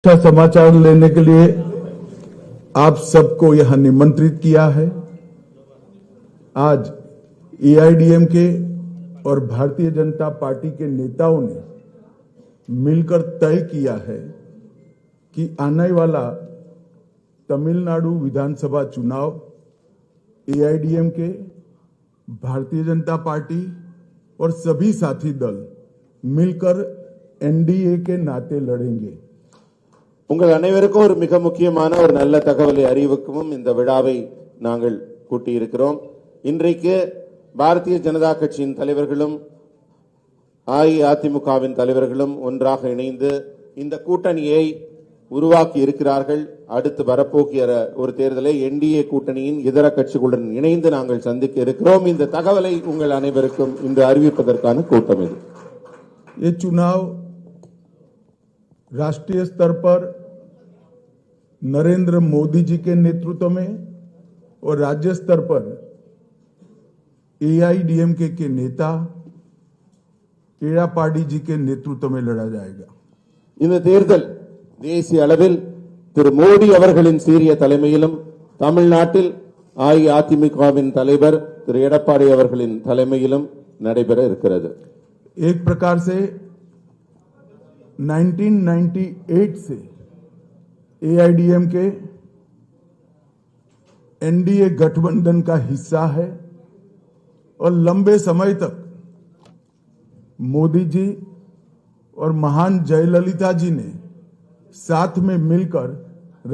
अच्छा समाचार लेने के लिए आप सबको यहां निमंत्रित किया है। आज एआईडीएमके और भारतीय जनता पार्टी के नेताओं ने मिलकर तय किया है कि आने वाला तमिलनाडु विधानसभा चुनाव एआईडीएमके, भारतीय जनता पार्टी और सभी साथी दल मिलकर एनडीए के नाते लड़ेंगे। உங்கள் அனைவருக்கும் ஒரு மிக முக்கியமான ஒரு நல்ல தகவலை அறிவிக்கவும் இந்த விழாவை நாங்கள் கூட்டியிருக்கிறோம். இன்றைக்கு பாரதிய ஜனதா கட்சியின் தலைவர்களும் அஇஅதிமுகவின் தலைவர்களும் ஒன்றாக இணைந்து இந்த கூட்டணியை உருவாக்கி இருக்கிறார்கள். அடுத்து வரப்போகிற ஒரு தேர்தலை என்டிஏ கூட்டணியின் இதர கட்சிகளுடன் இணைந்து நாங்கள் சந்திக்க இருக்கிறோம். இந்த தகவலை உங்கள் அனைவருக்கும் இன்று அறிவிப்பதற்கான கூட்டம் இது. ये चुनाव राष्ट्रीय स्तर पर नरेंद्र मोदी जी के नेतृत्व में और राज्य स्तर पर एआईडीएमके के नेता एड़ापाडी जी के नेतृत्व में लड़ा जाएगा. இந்த தேர்தல் தேசிய அளவில் திரு மோடி அவர்களின் சீரிய தலைமையிலும் தமிழ்நாட்டில் அஇஅதிமுகவின் தலைவர் திரு எடப்பாடி அவர்களின் தலைமையிலும் நடைபெற இருக்கிறது. एक प्रकार से 1998 से एआईडीएमके एनडीए गठबंधन का हिस्सा है और लंबे समय तक मोदी जी और महान जयललिता जी ने साथ में मिलकर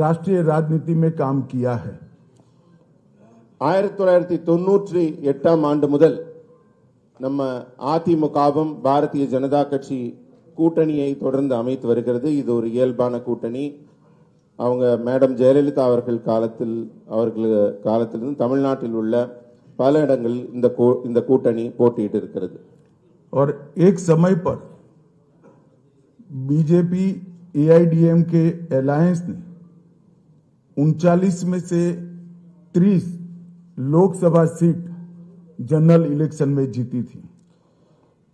राष्ट्रीय राजनीति में काम किया है. 1998 ஆண்டு முதல் நம்ம அதிமுகவும் பாரதிய ஜனதா கட்சி கூட்டணியை தொடர்ந்து அமைத்து வருகிறது. இது ஒரு இயல்பான கூட்டணி. அவங்க மேடம் ஜெயலலிதா அவர்கள் காலத்திலிருந்து தமிழ்நாட்டில் உள்ள பல இடங்களில் இந்த கூட்டணி போட்டியிட்டு இருக்கிறது. और एक समय पर बीजेपी एआईडीएम के अलायंस ने 39 में से 30 लोकसभा सीट जनरल इलेक्शन में जीती थी.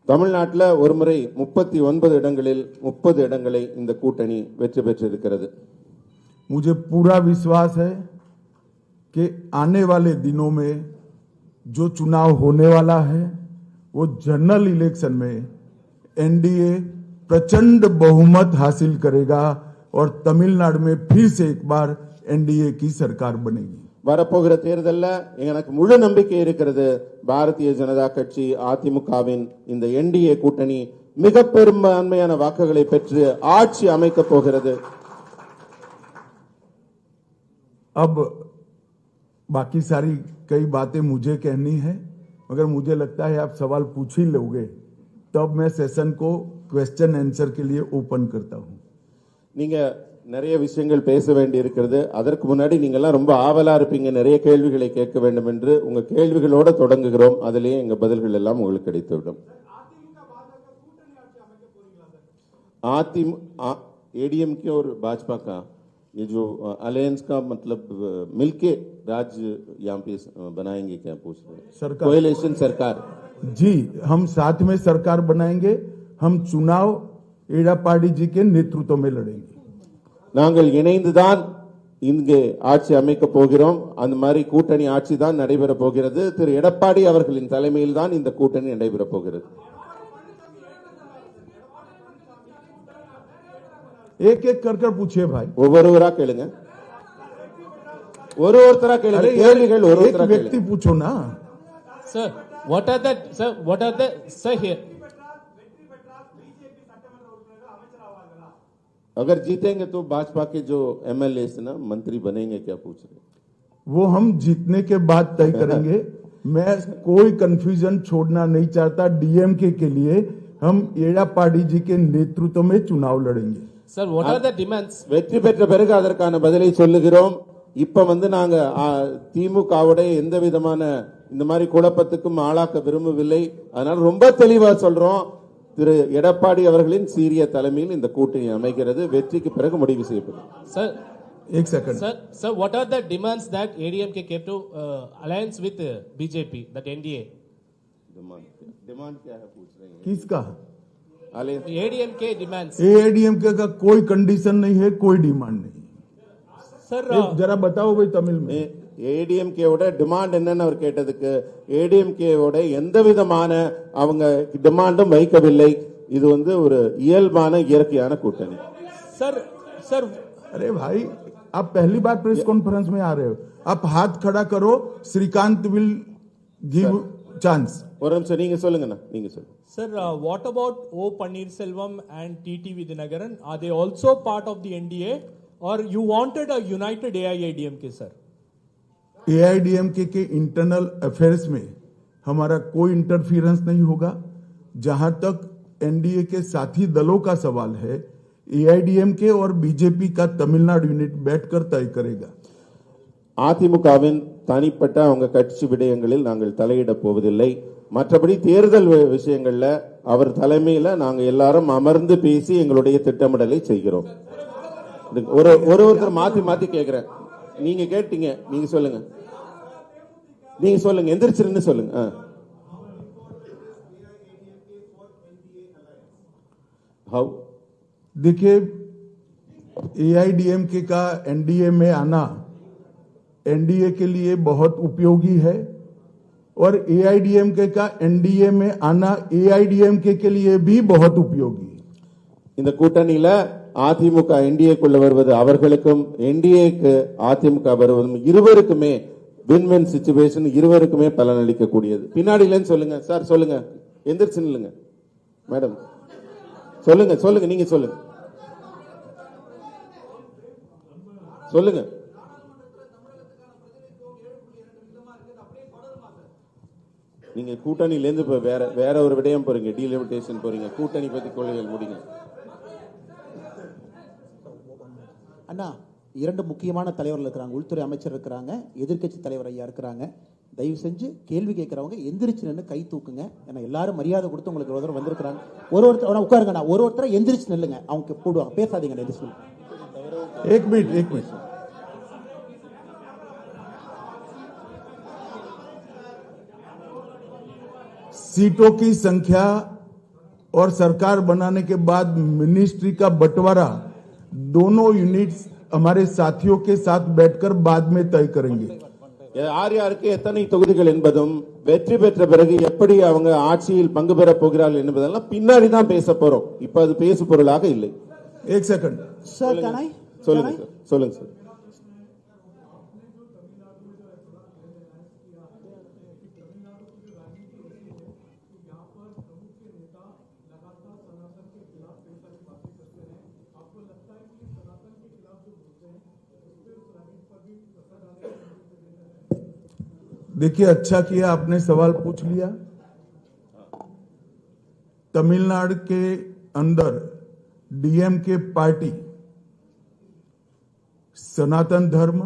தமிழ்நாட்டில் ஒருமுறை 39 இடங்களில் 30 இடங்களை இந்த கூட்டணி வெற்றி பெற்றிருக்கிறது. मुझे पूरा विश्वास है कि आने वाले दिनों में जो चुनाव होने वाला है वो जनरल इलेक्शन में एनडीए प्रचंड बहुमत हासिल करेगा और तमिलनाडु में फिर से एक बार एनडीए की सरकार बनेगी. வரப்போகிற தேர்தலில் எனக்கு முழு நம்பிக்கை இருக்கிறது. பாரதிய ஜனதா கட்சி அதிமுகவின் இந்த என்டிஏ கூட்டணி மிக பெரும்பான்மையான வாக்குகளை பெற்று ஆட்சி அமைக்க போகிறது. अब बाकी सारी कई बातें मुझे कहनी है, मगर मुझे लगता है आप सवाल पूछ ही लोगे तब मैं सेशन को क्वेश्चन आंसर के लिए ओपन करता हूं. நீங்க நிறைய விஷயங்கள் பேச வேண்டி இருக்கிறது. அதற்கு முன்னாடி நீங்க எல்லாம் ரொம்ப ஆவலா இருப்பீங்க, நிறைய கேள்விகளை கேட்க வேண்டும் என்று. உங்க கேள்விகளோட தொடங்குகிறோம். அதிலேயே எங்க பதில்கள் எல்லாம் உங்களுக்கு கிடைத்துவிடும். एडीएमके और भाजपा का ये जो अलायंस का मतलब मिलके राज्य यहाँ पे बनाएंगे क्या पूछ रहे हैं? सरकार, कोएलिशन सरकार. जी, हम साथ में सरकार बनाएंगे. हम चुनाव एड़ापाडी जी के नेतृत्व में लड़ेंगे. நாங்கள் இணைந்துதான் இங்கே ஆட்சி அமைக்க போகிறோம். அந்த மாதிரி கூட்டணி ஆட்சி தான் நடைபெற போகிறது. திரு எடப்பாடி அவர்களின் தலைமையில் தான் இந்த கூட்டணி நடைபெற போகிறது. एक एक कर पूछिए भाई. ஒவ்வொருவரா கேளுங்க, ஒருத்தரா கேளுங்க. கேள்விகள் एक व्यक्ति पूछो ना. Sir, what are the sir here? अगर जीतेंगे तो भाजपा के जो एमएलए ना मंत्री बनेंगे क्या पूछ रहे? वो हम जीतने के बाद तय करेंगे. मैं कोई कंफ्यूजन छोड़ना नहीं चाहता. डीएमके के लिए हम एड़ापाडी जी के नेतृत्व में चुनाव लड़ेंगे. Sir, what are the demands? வெற்றி பெற்ற பிறகு அதற்கான பதிலை சொல்லுகிறோம். இப்ப நாங்க திமுகவோட எந்த விதமான இந்த மாதிரி குழப்பத்துக்கும் ஆளாக்க விரும்பவில்லை. அதனால ரொம்ப தெளிவா சொல்றோம். திரு எடப்பாடி அவர்களின் சீரிய தலைமையில் இந்த கூட்டணி அமைகிறது. வெற்றிக்கு பிறகு முடிவு செய்யப்படும். Sir, एक second. Sir, what are the demands that ADMK came to alliance with BJP, that NDA? Demand क्या है पूछ रहे हैं? किसका? ADMK demands. एआईडीएमके का कोई कंडीशन नहीं है, कोई डिमांड नहीं। Sir, जरा बताओ भाई तमिल में। ஏடிஎம்கேவோட டிமாண்ட் என்னன்னு அவர் கேட்டதுக்கு ஏடிஎம்கேவோட எந்த விதமான அவங்க டிமாண்டும் வைக்கவில்லை. இது வந்து ஒரு இயல்பான இயற்கையான கூட்டணி. sir, अरे भाई, आप पहली बार प्रेस कॉन्फ्रेंस में आ रहे हो, आप हाथ खड़ा करो, श्रीकांत विल गिव चांस। ஒரு நிமிஷம் நீங்க சொல்லுங்கண்ணா, நீங்க சொல்லுங்க. Sir, what about O Pannirselvam and TT Vidyanagaran? Are they also part of the NDA, or you wanted a united AIADMK, sir? AIADMK के इंटरनल अफेयर्स में हमारा कोई इंटरफियरेंस नहीं होगा। जहां तक एनडीए के साथी दलों का सवाल है, एआईडीएमके और बीजेपी का तमिलनाडु यूनिट बैठकर तय करेगा। அதிமுகவின் தனிப்பட்ட அவங்க கட்சி விடயங்களில் நாங்கள் தலையிட போவதில்லை. மற்றபடி தேர்தல் விஷயங்கள்ல அவர் தலைமையில நாங்க எல்லாரும் அமர்ந்து பேசி எங்களுடைய திட்டமிடலை செய்கிறோம். ஒருத்தர் மாத்தி மாத்தி கேக்குறேன். நீங்க கேட்டீங்க, நீங்க சொல்லுங்க, நீங்க சொல்லுங்க, எந்திரிச்சிருந்து சொல்லுங்க. हाउ देखिए, एआईडीएमके का एनडीए में आना एनडीए के लिए बहुत उपयोगी है और एआईडीएमके का एनडीए में आना एआईडीएमके के लिए भी बहुत उपयोगी है। இந்த கூட்டணியில அதிமுக என்டிஏக்குள்ள வருவது அவர்களுக்கும் என்டிஏக்கு அதிமுக வருவதும் இருவருக்குமே வின் வின் சிச்சுவேஷன், இருவருக்குமே பலனளிக்க கூடியது. பின்னாடிலன்னு சொல்லுங்க சார், சொல்லுங்க, எந்திரிச்சு நில்லுங்க மேடம், சொல்லுங்க சொல்லுங்க, நீங்க சொல்லுங்க சொல்லுங்க. நீங்க கூட்டணியில இருந்து இப்ப வேற ஒரு விடயம் போறீங்க, டீலிமிட்டேஷன் போறீங்க, கூட்டணி பத்தி கொள்கைகள் முடிங்க. அண்ணா, இரண்டு முக்கியமான தலைவர்கள் இருக்கிறாங்க, உள்துறை அமைச்சர் இருக்கிறாங்க, எதிர்க்கட்சி தலைவர் ஐயா இருக்கிறாங்க. தயவு செஞ்சு கேள்வி கேட்கறவங்க எந்திரிச்சு நின்று கை தூக்குங்க. ஏன்னா எல்லாரும் மரியாதை கொடுத்து உங்களுக்கு ஒரு தடவை வந்திருக்கிறாங்க. ஒருத்தர் உட்காருங்கண்ணா, ஒருத்தரை எந்திரிச்சு நில்லுங்க, அவங்க போடுவாங்க, பேசாதீங்க. எந்திரிச்சு एक मिनट सीटों की संख्या और सरकार बनाने के बाद मिनिस्ट्री का बंटवारा दोनों यूनिट्स हमारे साथियों के साथ बैठकर बाद में तय करेंगे। யார் யாருக்கு எத்தனை தொகுதிகள் என்பதும் வெற்றி பெற்ற பிறகு எப்படி அவங்க ஆட்சியில் பங்கு பெற போகிறார்கள் என்பதெல்லாம் பின்னாடி தான் பேச போறோம். இப்ப அது பேசு பொருளாக இல்லை. एक सेकंड சார், சொல்லுங்க சார், சொல்லுங்க சார். देखिए, अच्छा किया आपने सवाल पूछ लिया। तमिलनाडु के अंदर डीएमके पार्टी सनातन धर्म,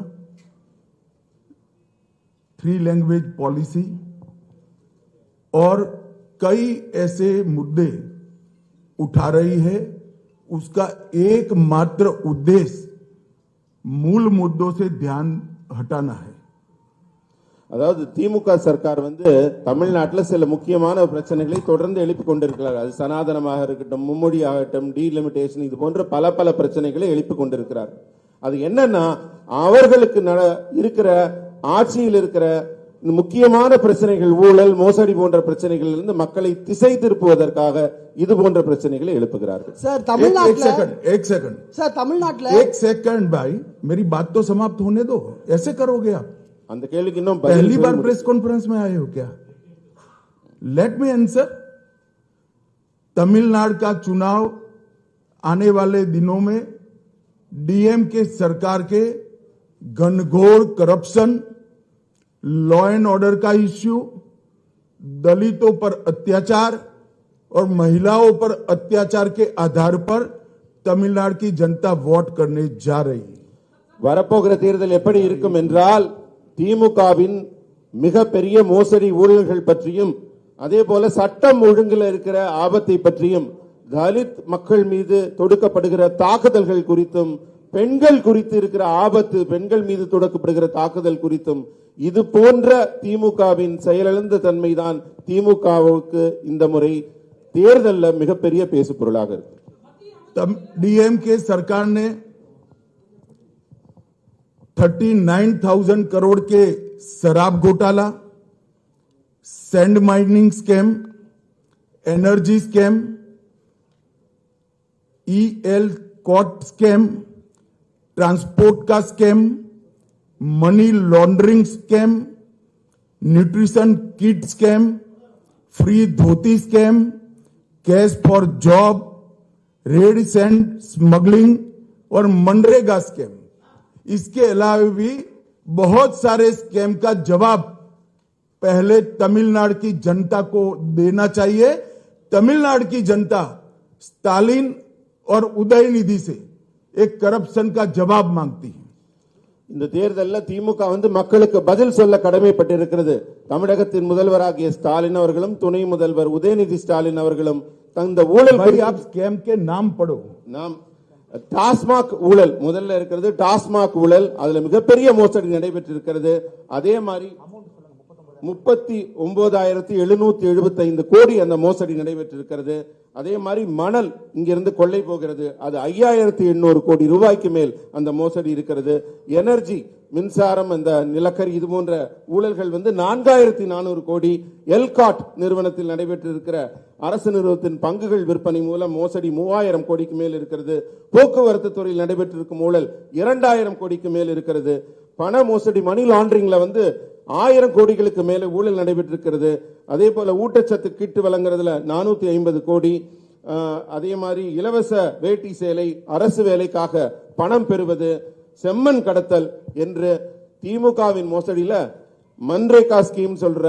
3 लैंग्वेज पॉलिसी और कई ऐसे मुद्दे उठा रही है। उसका एकमात्र उद्देश्य मूल मुद्दों से ध्यान हटाना है। அதாவது திமுக சர்க்கார் வந்து தமிழ்நாட்டில் சில முக்கியமான பிரச்சனைகளை தொடர்ந்து எழுப்பிக் கொண்டிருக்கிறார். அது சனாதனமாக இருக்கட்டும், மும்மொழி ஆகட்டும், டீலிமிட்டேஷன், இது போன்ற பல பிரச்சனைகளை எழுப்பிக் கொண்டிருக்கிறார். அது என்னன்னா, அவர்களுக்கு இருக்கிற ஆட்சியில் இருக்கிற முக்கியமான பிரச்சனைகள், ஊழல், மோசடி போன்ற பிரச்சனைகளில் இருந்து மக்களை திசை திருப்புவதற்காக இது போன்ற பிரச்சனைகளை எழுப்புகிறார்கள். சார், தமிழ்நாட்டில் एक सेकंड भाई, मेरी बात तो समाप्त होने दो। ऐसे करोगे आप? அந்த கேள்விக்கு இன்னும் पहली बार प्रेस कॉन्फ्रेंस में आए हो क्या? Let me answer. तमिलनाडु का चुनाव आने वाले दिनों में डीएमके सरकार के घनघोर करप्शन, लॉ एंड ऑर्डर का इश्यू, दलितों पर अत्याचार और महिलाओं पर अत्याचार के आधार पर तमिलनाडु की जनता वोट करने जा रही है। வரப்போகிற தேர்தல் எப்படி இருக்கும் என்றால், திமுகவின் மிகப்பெரிய மோசடி ஊழல்கள் பற்றியும், அதே போல சட்டம் ஒழுங்கில் இருக்கிற ஆபத்தை பற்றியும், தலித் மக்கள் மீது தொடுக்கப்படுகிற தாக்குதல்கள் குறித்தும், பெண்கள் குறித்து இருக்கிற ஆபத்து, பெண்கள் மீது தொடுக்கப்படுகிற தாக்குதல் குறித்தும், இது போன்ற திமுகவின் செயலிழந்த தன்மைதான் திமுகவுக்கு இந்த முறை தேர்தல்ல மிகப்பெரிய பேசு பொருளாக இருக்கு. तब डीएमके सरकार ने 39,000 करोड़ के शराब घोटाला, sand mining scam, energy scam, ELCOT scam, transport का scam, money laundering scam, nutrition kit scam, free dhoti scam, cash for job, red sand smuggling और मनरेगा स्कैम. इसके अलावा भी बहुत सारे स्कैम का जवाब पहले तमिलनाडु की जनता को देना चाहिए. तमिलनाडु की जनता स्टालिन और उदयनिधि से एक करप्शन का जवाब मांगती है. இந்த தேர்தல்ல திமுக வந்து மக்களுக்கு பதில் சொல்ல கடமைப்பட்டிருக்கிறது. தமிழகத்தின் முதல்வராகிய ஸ்டாலின் அவர்களும் துணை முதல்வர் உதயநிதி ஸ்டாலின் அவர்களும் தந்த ஊழல் भाई आप स्कैम के नाम पढ़ो. நாம் டாஸ்மாக் ஊழல் முதல்ல இருக்கிறது. டாஸ்மாக் ஊழல் அதுல மிகப்பெரிய மோசடி நடைபெற்றிருக்கிறது. அதே மாதிரி 39,775 கோடி அந்த மோசடி நடைபெற்றிருக்கிறது. அதே மாதிரி மணல் இங்கிருந்து கொள்ளை போகிறது, அது 5,800 கோடி ரூபாய்க்கு மேல் அந்த மோசடி இருக்கிறது. எனர்ஜி மின்சாரம், அந்த நிலக்கரி, இது போன்ற ஊழல்கள் வந்து 4,400 கோடி. எல்காட் நிறுவனத்தில் நடைபெற்றிருக்கிற அரசு நிறுவனத்தின் பங்குகள் விற்பனை மூலம் மோசடி 3,000 கோடிக்கு மேல் இருக்கிறது. போக்குவரத்து துறையில் நடைபெற்றிருக்கும் ஊழல் 2,000 கோடிக்கு மேல் இருக்கிறது. பண மோசடி, மணி லாண்டரிங்ல வந்து 1000 கோடிகளுக்கு மேலே ஊழல் நடைபெற்றிருக்கிறது. அதே போல ஊட்டச்சத்து கிட்டு வழங்குறதுல 450 கோடி. அதே மாதிரி இலவச வேட்டி சேலை, அரசு வேலைக்காக பணம் பெறுவது, செம்மண் கடத்தல் என்று திமுகவின் மோசடியில மன்ரேகா ஸ்கீம் சொல்ற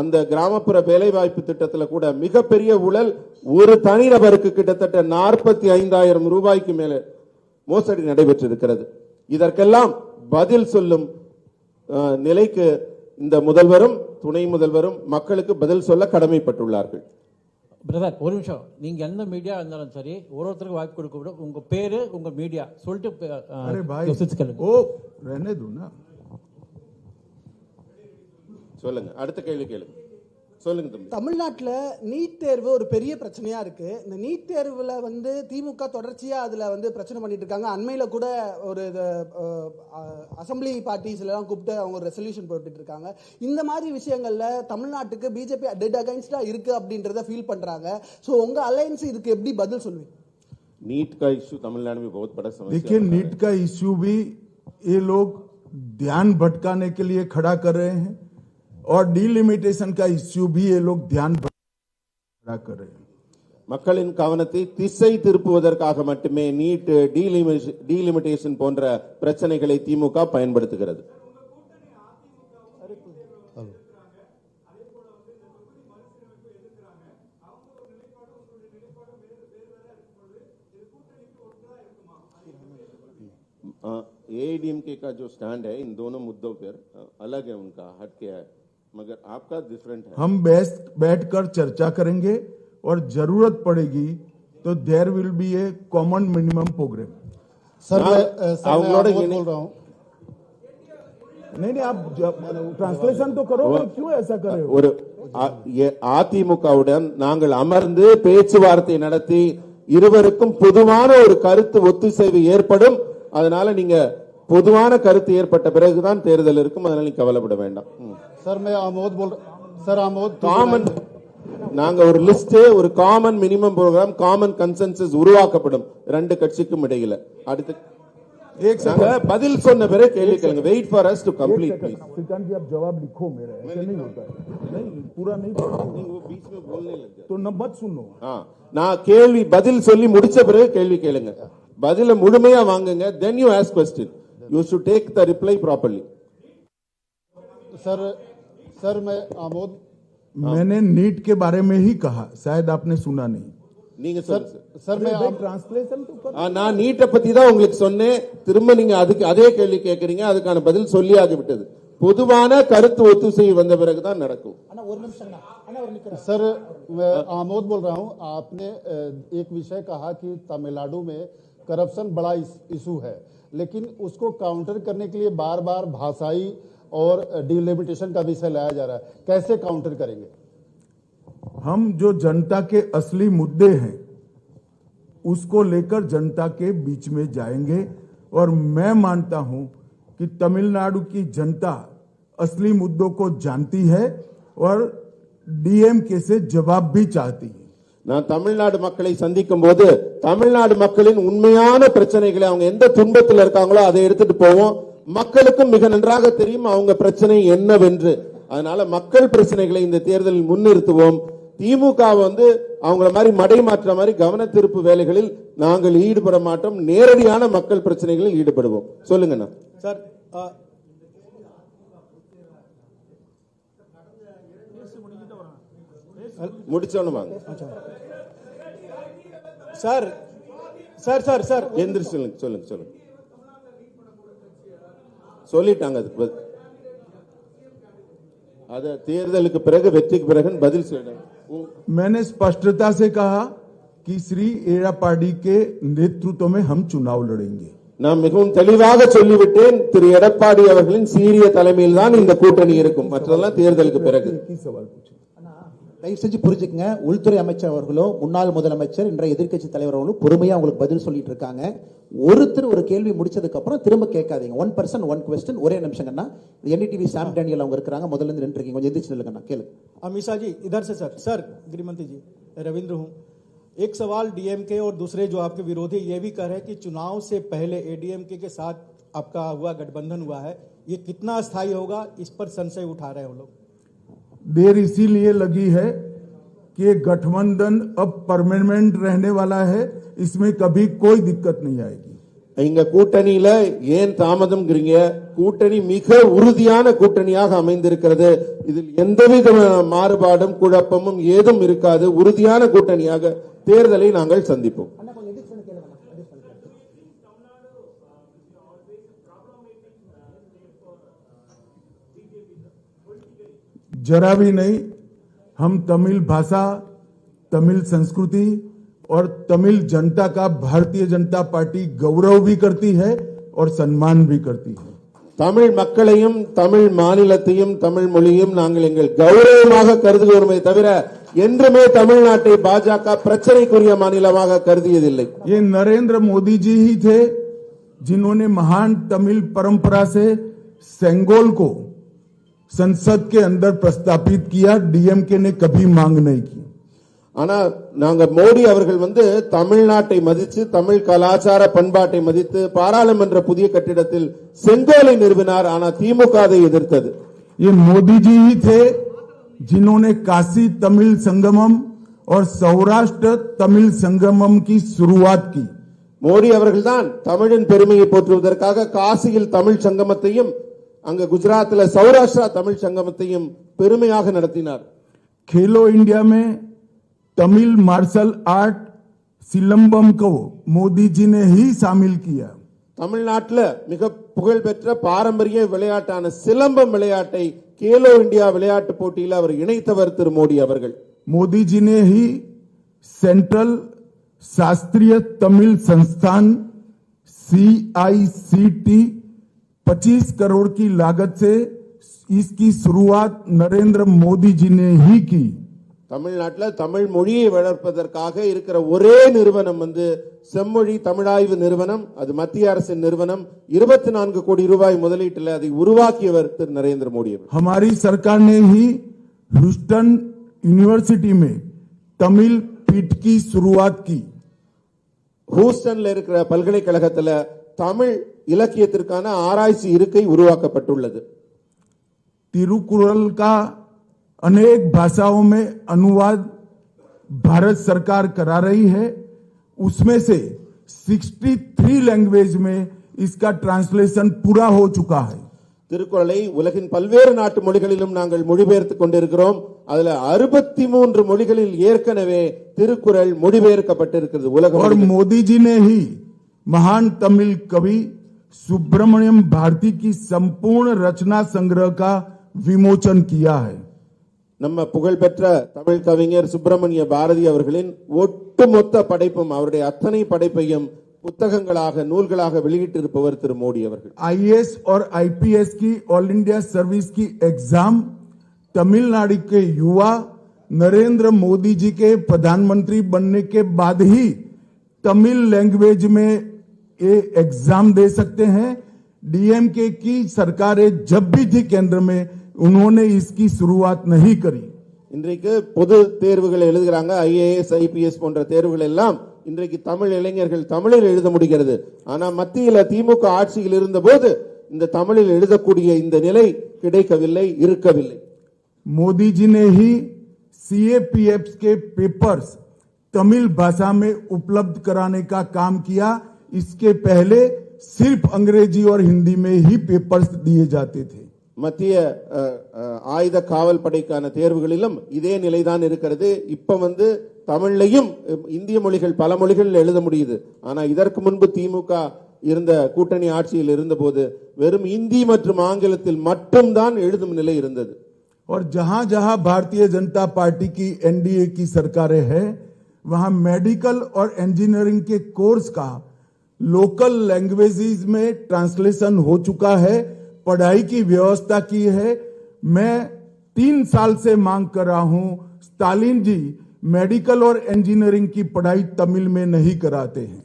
அந்த கிராமப்புற வேலைவாய்ப்பு திட்டத்தில் கூட மிகப்பெரிய ஊழல். ஒரு தனிநபருக்கு கிட்டத்தட்ட 45,000 ரூபாய்க்கு மேல மோசடி நடைபெற்றிருக்கிறது. இதற்கெல்லாம் பதில் சொல்லும் நிலைக்கு இந்த முதல்வரும் துணை முதல்வரும் மக்களுக்கு பதில் சொல்ல கடமைப்பட்டுள்ளார்கள். பிரதர் ஒரு நிமிஷம், நீங்க எந்த மீடியா இருந்தாலும் சரி ஒருத்தருக்கு வாய்ப்பு கொடுக்க விட உங்க பேரு உங்க மீடியா சொல்லிட்டு अरे भाई ओ रहने दो ना. சொல்லுங்க, அடுத்த கேள்வி கேளுங்க. சொல்லுங்க தம்பி. தமிழ்நாட்டில் நீட் தேர்வு ஒரு பெரிய பிரச்சனையா இருக்கு. இந்த நீட் தேர்வுல வந்து திமுக தொடர்ச்சியா அதுல வந்து பிரச்சனை பண்ணிட்டு இருக்காங்க. அண்மையில கூட ஒரு அசம்பிளி பார்ட்டிஸ்ல எல்லாம் கூப்பிட்டு அவங்க ஒரு ரெசல்யூஷன் போட்டுட்டு இருக்காங்க. இந்த மாதிரி விஷயங்கள்ல தமிழ்நாட்டுக்கு பிஜேபி டெட் அகைன்ஸ்டா இருக்கு அப்படின்றத ஃபீல் பண்றாங்க. சோ உங்க அலையன்ஸ் இதுக்கு எப்படி பதில் சொல்லுவீங்க? नीट का इश्यू तमिलनाडु में बहुत बड़ा समस्या। देखिए नीट का इश्यू भी ये लोग ध्यान भटकाने के लिए खड़ा कर रहे हैं और डीलिमिटेशन का इश्यू भी ये लोग ध्यान खड़ा कर रहे हैं. மக்களின் கவனத்தை திசை திருப்புவதற்காக மட்டுமே நீட், டீலிமிட்டேஷன் போன்ற பிரச்சனைகளை திமுக பயன்படுத்துகிறது. एआईडीएमके का जो स्टैंड है इन दोनों मुद्दों पर अलग है, उनका हटके है, मगर आपका डिफरेंट है. हम बैठकर चर्चा करेंगे और जरूरत पड़ेगी तो there will be a common minimum program. Sir मैं बोल रहा हूँ. नहीं आप ट्रांसलेशन तो करो, क्यों ऐसा कर रहे हो? ஒரு அதிமுகவுடன் நாங்கள் அமர்ந்து பேச்சுவார்த்தை நடத்தி இருவருக்கும் பொதுவான ஒரு கருத்து ஒத்துசைவு ஏற்படும். அதனால நீங்க பொதுவான கருத்து ஏற்பட்ட பிறகுதான் தேர்தல் இருக்கும். அதனால நீங்க கவலைப்பட வேண்டாம். सर मैं आमोद बोल सर आमोद காமன் நாங்க ஒரு லிஸ்ட், ஒரு common minimum program, common consensus உருவாக்கப்படும் ரெண்டு கட்சிக்கும் இடையில. அடுத்து நாங்க பதில் சொன்ன பிறகு கேள்வி கேளுங்க. Wait for us to complete please. Shrikant ji आप जवाब लिखो मेरा, ऐसे नहीं होता है. नहीं पूरा नहीं நீங்க बीच में बोलने लग गए तो न मत सुनो. நான் கேள்வி பதில் சொல்லி முடிச்ச பிறகு கேள்வி கேளுங்க. பதில முழுமையா வாங்குங்க. then you ask question. you should take the reply properly. Sir मैं आमोद मैंने नीट के बारे में ही कहा, शायद आपने सुना नहीं. நீங்க சொல்லுங்க सर मैं ट्रांसलेशन तो कर. நான் நீட்டை பத்தி தான் உங்களுக்கு சொன்னேன். திரும்ப நீங்க அதுக்கு அதே கேள்வி கேட்கறீங்க. அதுக்கான பதில் சொல்லி ஆகிவிட்டது. பொதுவான கருத்து ஒத்துசைவு வந்த பிறகுதான் நடக்கும். सर मैं आमोद बोल रहा हूं. आपने एक विषय कहा कि तमिलनाडु में करप्शन बड़ा इशू है, लेकिन उसको काउंटर करने के लिए बार बार भाषाई और डिलिमिटेशन का विषय लाया जा रहा है. कैसे काउंटर करेंगे? हम जो जनता के असली मुद्दे हैं उसको लेकर जनता के बीच में जाएंगे और मैं मानता हूं कि तमिलनाडु की जनता असली मुद्दों को जानती है और डीएमके से जवाब भी चाहती है. நான் தமிழ்நாடு மக்களை சந்திக்கும் போது தமிழ்நாடு மக்களின் உண்மையான பிரச்சனைகளை அவங்க எந்த துன்பத்தில் இருக்காங்களோ அதை எடுத்துட்டு போவோம். மக்களுக்கும் மிக நன்றாக தெரியும் அவங்க பிரச்சனை என்னவென்று. அதனால மக்கள் பிரச்சனைகளை இந்த தேர்தலில் முன்னிறுத்துவோம். திமுக அவங்கள மாதிரி மடை மாற்ற மாதிரி கவன திருப்பு வேலைகளில் நாங்கள் ஈடுபட மாட்டோம். நேரடியான மக்கள் பிரச்சனைகளில் ஈடுபடுவோம். சொல்லுங்கண்ணா. சார் முடிச்சோன்னு வாங்க. சார் சார் சார் சார் எந்திரிச்சு சொல்லுங்க சொல்லுங்க சொல்லிட்டாங்க. அது தேர்தலுக்கு பிறகு வெற்றிக்கு பிறகு பதில் சொல்லுங்க. मैंने स्पष्टता से कहा कि श्री एड़ापाडी के नेतृत्व में हम चुनाव लड़ेंगे. நான் மிகவும் தெளிவாக சொல்லிவிட்டேன். திரு எடப்பாடி அவர்களின் சீரிய தலைமையில் தான் இந்த கூட்டணி இருக்கும். மற்றதெல்லாம் தேர்தலுக்கு பிறகு. सवाल पूछे. தயவு செஞ்சு புரிஞ்சுக்கங்க, உள்துறை அமைச்சர் அவர்களோ முன்னாள் முதலமைச்சர் இன்றைய எதிர்க்கட்சி தலைவர் அவர்களும் பொறுமையா உங்களுக்கு பதில் சொல்லிட்டு இருக்காங்க. ஒருத்தர் ஒரு கேள்வி முடிச்சதுக்கு அப்புறம் திரும்ப கேட்காதீங்க. 1 person 1 question. ஒரே நிமிஷங்கண்ணா. NDTV சாம் டேனியல் அவங்க இருக்காங்க, முதல்ல இருந்து நின்று இருக்கீங்க, கொஞ்சம் எந்திரிச்சு நில்லுங்கண்ணா. கேளுங்க. अमीषा जी इधर से सर गृहमंत्री जी रविंद्र हूं. एक सवाल डीएमके और दूसरे जो आपके विरोधी ये भी कह रहे हैं कि चुनाव से पहले एडीएमके के साथ आपका हुआ गठबंधन हुआ है, ये कितना अस्थायी होगा, इस पर संशय उठा रहे हैं वो लोग. देर इसीलिए लगी है कि गठबंधन अब परमानेंट रहने वाला है, इसमें कभी कोई दिक्कत नहीं आएगी. இங்க கூட்டணியில ஏன் தாமதம்ங்கறீங்க? கூட்டணி மிக உறுதியான கூட்டணியாக அமைந்திருக்கிறது. இதில் எந்தவித மாறுபாடும் குழப்பமும் ஏதும் இருக்காது. உறுதியான கூட்டணியாக தேர்தலை நாங்கள் சந்திப்போம். जरा भी नहीं. हम तमिल भाषा, तमिल संस्कृति और तमिल जनता का भारतीय जनता पार्टी गौरव भी करती है और सम्मान भी करती है. தமிழ் மக்களையும் தமிழ் மாநிலத்தையும் தமிழ் மொழியையும் நாங்கள் எங்கள் கௌரவமாக கருதுகிறோமே தவிர என்றுமே தமிழ்நாட்டை பாஜக பிரச்சனைக்குரிய மாநிலமாக கருதியதில்லை. ये नरेंद्र मोदी जी ही थे जिन्होंने महान तमिल परंपरा से सेंगोल को संसद के अंदर प्रस्तापित किया. डीएमके ने कभी मांग नहीं की. ஆனா நாங்க மோடி அவர்கள் தமிழ்நாட்டை மதித்து தமிழ் கலாச்சார பண்பாட்டை மதித்து பாராளுமன்ற புதிய கட்டிடத்தில் செங்கோலை நிறுவினார். ஆனா திமுக அதை எதிர்த்தது. ये मोदी जी ही थे जिन्होंने काशी तमिल संगमम और सौराष्ट्र तमिल संगमम की शुरुआत की. மோடி அவர்கள் தான் தமிழின் பெருமையை போற்றுவதற்காக காசியில் தமிழ் சங்கமத்தையும் அங்க குஜராத்தில் சௌராஷ்டிரா தமிழ் சங்கமத்தையும் பெருமையாக நடத்தினார். खेलो इंडिया में तमिल मार्शल आर्ट सिलंबम को मोदी जी ने ही शामिल किया. தமிழ்நாட்டில் மிக புகழ்பெற்ற பாரம்பரிய விளையாட்டான சிலம்பம் விளையாட்டை கேலோ இந்தியா விளையாட்டு போட்டியில் அவர் இணைத்தவர் திரு மோடி அவர்கள். मोदी जी ने ही सेंट्रल शास्त्रीय तमिल संस्थान CICT 25 करोड़ की लागत से इसकी शुरुआत नरेंद्र मोदी जी ने ही की. தமிழ்நாட்டில் தமிழ் மொழியை வளர்ப்பதற்காக இருக்கிற ஒரே நிறுவனம் செம்மொழி தமிழாய்வு நிறுவனம். அது மத்திய அரசின் நிறுவனம். 24 கோடி ரூபாய் முதலீட்டில் அதை உருவாக்கியவர் திரு நரேந்திர மோடி அவர்கள். हमारी सरकार ने ही ह्यूस्टन यूनिवर्सिटी में तमिल पीठ की शुरुआत की. ஹூஸ்டன்ல இருக்கிற பல்கலைக்கழகத்தில் தமிழ் இலக்கியத்திற்கான ஆராய்ச்சி இருக்கை உருவாக்கப்பட்டுள்ளது. तिरुकुरल का अनेक भाषाओं में अनुवाद भारत सरकार करा रही है. उसमें से 63 लैंग्वेज में इसका ट्रांसलेशन पूरा हो चुका है. திருக்குறளை உலகின் பல்வேறு நாட்டு மொழிகளிலும் நாங்கள் மொழிபெயர்த்துக் கொண்டிருக்கிறோம். அதுல 63 மொழிகளில் ஏற்கனவே திருக்குறள் மொழிபெயர்க்கப்பட்டிருக்கிறது உலகம். और मोदी जी ने ही महान तमिल कवि सुब्रमण्यम भारती की संपूर्ण रचना संग्रह का विमोचन किया है. நம்ம புகழ்பெற்ற தமிழ் கவிஞர் சுப்பிரமணிய பாரதி அவர்களின் ஒட்டுமொத்த படைப்பும் அவருடைய அத்தனை படைப்பையும் புத்தகங்களாக நூல்களாக வெளியிட்டிருப்பவர் திரு மோடி அவர்கள். IAS और IPS की ऑल इंडिया सर्विस की एग्जाम तमिलनाडु के युवा नरेंद्र मोदी जी के प्रधानमंत्री बनने के बाद ही तमिल लैंग्वेज में ये एग्जाम दे सकते हैं। डीएमके की सरकारें जब भी थी केंद्र में, उन्होंने इसकी शुरुआत नहीं करी। இன்றைக்கு பொது தேர்வுகள் எழுதுகிறாங்க, ஐஏஎஸ் ஐபிஎஸ் போன்ற தேர்வுகள் எல்லாம் இன்றைக்கு தமிழ் இளைஞர்கள் தமிழில் எழுத முடிகிறது. ஆனா மத்தியில திமுக ஆட்சியில் இருந்த போது இந்த தமிழில் எழுதக்கூடிய இந்த நிலை கிடைக்கவில்லை, இருக்கவில்லை. मोदी जी ने ही सीएपीएफ के पेपर्स तमिल भाषा में उपलब्ध कराने का काम किया। इसके पहले सिर्फ अंग्रेजी और हिंदी में ही पेपर्स दिए जाते थे। மத்திய ஆயுத காவல் படைக்கான தேர்வுகளிலும் இதே நிலைதான் இருக்கிறது. இப்ப தமிழ்லையும் இந்திய மொழிகள் பல மொழிகளில் எழுத முடியுது. ஆனா இதற்கு முன்பு திமுக இருந்த கூட்டணி ஆட்சியில் இருந்தபோது வெறும் இந்தி மற்றும் ஆங்கிலத்தில் மட்டும்தான் எழுதும் நிலை இருந்தது. और जहां जहां भारतीय जनता पार्टी की एनडीए की सरकारें हैं, वहां मेडिकल और इंजीनियरिंग के कोर्स का लोकल लैंग्वेजेस में ट्रांसलेशन हो चुका है, पढ़ाई की व्यवस्था की है। मैं 3 साल से मांग कर रहा हूं, स्टालिन जी मेडिकल और इंजीनियरिंग की पढ़ाई तमिल में नहीं कराते हैं।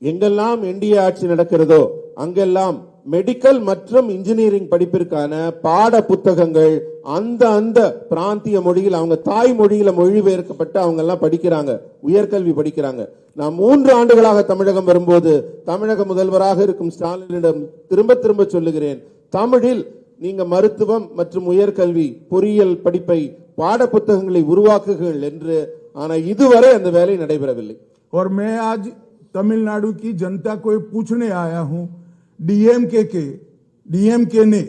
எங்கெல்லாம் என்டிஏ ஆட்சி நடக்கிறதோ அங்கெல்லாம் மெடிக்கல் மற்றும் இன்ஜினியரிங் படிப்பிற்கான பாட புத்தகங்கள் அந்த பிராந்திய மொழியில் அவங்க தாய் மொழியில மொழிபெயர்க்கப்பட்டு அவங்க எல்லாம் படிக்கிறாங்க, உயர்கல்வி படிக்கிறாங்க. நான் 3 ஆண்டுகளாக தமிழகம் வரும்போது தமிழக முதல்வராக இருக்கும் ஸ்டாலினிடம் திரும்ப திரும்ப சொல்லுகிறேன், தமிழில் நீங்க மருத்துவம் மற்றும் உயர்கல்வி பொறியியல் படிப்பை பாட புத்தகங்களை உருவாக்குகள் என்று. ஆனா இதுவரை அந்த வேலை நடைபெறவில்லை. और मैं आज तमिलनाडु की जनता को पूछने आया हूं, डीएमके ने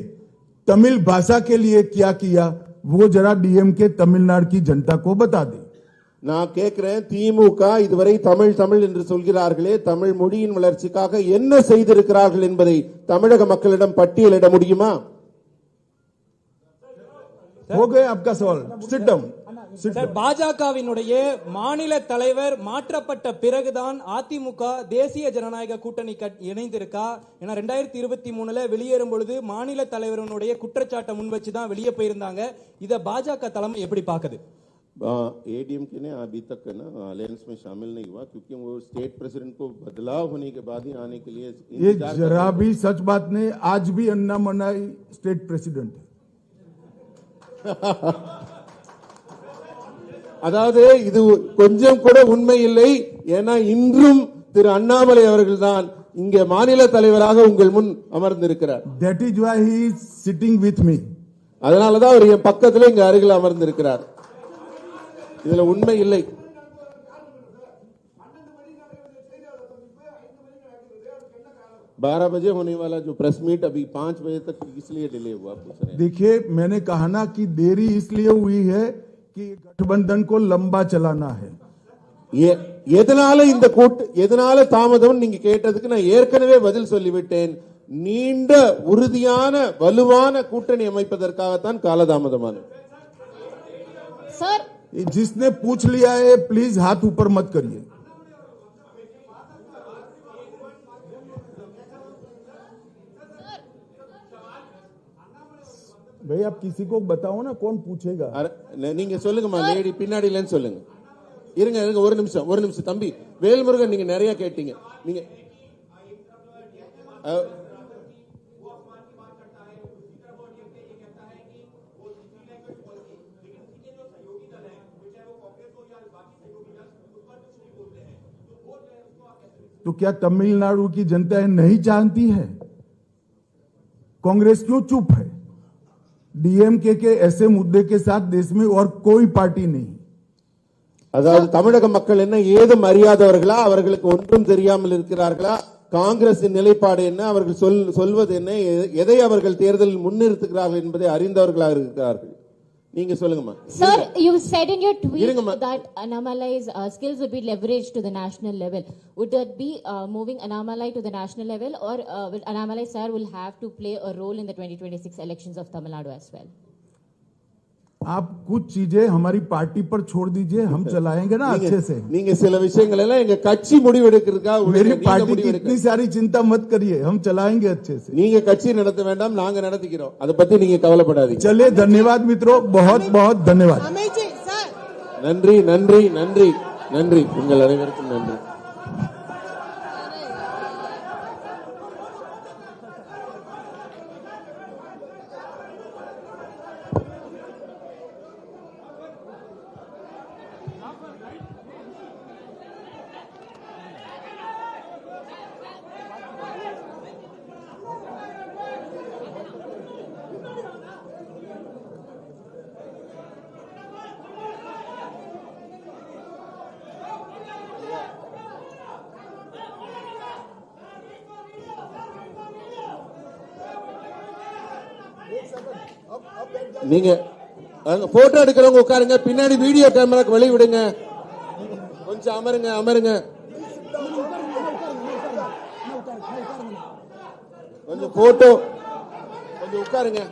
तमिल भाषा के लिए क्या किया, वो जरा डीएमके तमिलनाडु की जनता को बता दे। நான் கேட்கிறேன், திமுக இதுவரை தமிழ் தமிழ் என்று சொல்கிறார்களே, தமிழ் மொழியின் வளர்ச்சிக்காக என்ன செய்திருக்கிறார்கள் என்பதை தமிழக மக்களிடம் பட்டியலிட முடியுமா? हो गए आपका सवाल, सिट डाउन। சார், பாஜகவினுடைய மாநில தலைவர் மாற்றப்பட்ட பிறகுதான் அதிமுக தேசிய ஜனநாயக கூட்டணி இணைந்திருக்கா? ஏன்னா 2023 வெளியேறும் பொழுது மாநில தலைவருடைய குற்றச்சாட்டை முன் வச்சுதான் வெளியே போயிருந்தாங்க. இத பாஜக தலைமை எப்படி பாக்குது? एडीएमके ने अभी तक ना अलायंस में शामिल नहीं हुआ, क्योंकि वो स्टेट प्रेसिडेंट को बदलाव होने के बाद ही आने के लिए ये जरा भी सच बात नहीं। आज भी अन्नामलाई स्टेट प्रेसिडेंट है। அதாவது இது கொஞ்சம் கூட உண்மை இல்லை. ஏன்னா இன்றும் திரு அண்ணாமலை அவர்கள் தான் இங்கே மாநில தலைவராக உங்கள் முன் அமர்ந்திருக்கிறார். That is why he is sitting with me. அதனாலதான் அவர் என் பக்கத்துல இங்க அருகில் அமர்ந்திருக்கிறார். இதுல உண்மை இல்லை. बारह बजे होने वाला जो प्रेस मीट अभी 5 बजे तक इसलिए डिले हुआ। देखिए, मैंने कहा ना कि देरी इसलिए हुई है कि गठबंधन को लंबा चलाना है। எதனால தாமதம் நீங்க கேட்டதுக்கு நான் ஏற்கனவே பதில் சொல்லிவிட்டேன். நீண்ட உறுதியான வலுவான கூட்டணி அமைப்பதற்காகத்தான் காலதாமதமானது. सर, जिसने पूछ लिया है प्लीज हाथ ऊपर मत करिए। भाई आप किसी को बताओ ना, कौन पूछेगा? நீங்க சொல்லுங்கம்மா, லேடி பின்னாடி இல்லன்னு சொல்லுங்க. இருங்க ஒரு நிமிஷம் தம்பி வேல்முருகன், நீங்க நிறைய கேட்டீங்க. நீங்க तो क्या तमिलनाडु की जनता नहीं जानती है? कांग्रेस क्यों चुप है? डीएमके के ऐसे मुद्दे के साथ देश में और कोई पार्टी नहीं। அதாவது தமிழக மக்கள் என்ன ஏதும் அறியாதவர்களா? அவர்களுக்கு ஒன்றும் தெரியாமல் இருக்கிறார்களா? காங்கிரசின் நிலைப்பாடு என்ன, அவர்கள் சொல்வது என்ன, எதை அவர்கள் தேர்தலில் முன்னிறுத்துகிறார்கள் என்பதை அறிந்தவர்களாக இருக்கிறார்கள். நீங்க சொல்லுங்கம்மா. Sir, you said in your tweet that Annamalai's skills would be leveraged to the national level. Would that be moving Annamalai to the national level, or will Annamalai sir will have to play a role in the 2026 elections of Tamil Nadu as well? आप कुछ चीजें हमारी party पर छोड़ दीजिए, हम चलाएंगे ना अच्छे से। நீங்க சில விஷயங்கள் எல்லாம் எங்க கட்சி முடிவெடுக்கிறதுக்காக मेरी पार्टी की इतनी सारी चिंता मत करिए, हम चलाएंगे अच्छे से। நீங்க கட்சி நடத்த வேண்டாம், நாங்க நடத்திக்கிறோம், அதை பத்தி நீங்க கவலைப்படாதீங்க. चलिए, धन्यवाद मित्रों, बहुत बहुत धन्यवाद। अमित जी सर நன்றி நன்றி நன்றி நன்றி உங்கள் அனைவருக்கும் நன்றி. நீங்க போட்டோ எடுக்கிறவங்க உட்காருங்க, பின்னாடி வீடியோ கேமராக்கு வழி விடுங்க. கொஞ்சம் அமருங்க அமருங்க, கொஞ்சம் போட்டோ கொஞ்சம் உட்காருங்க.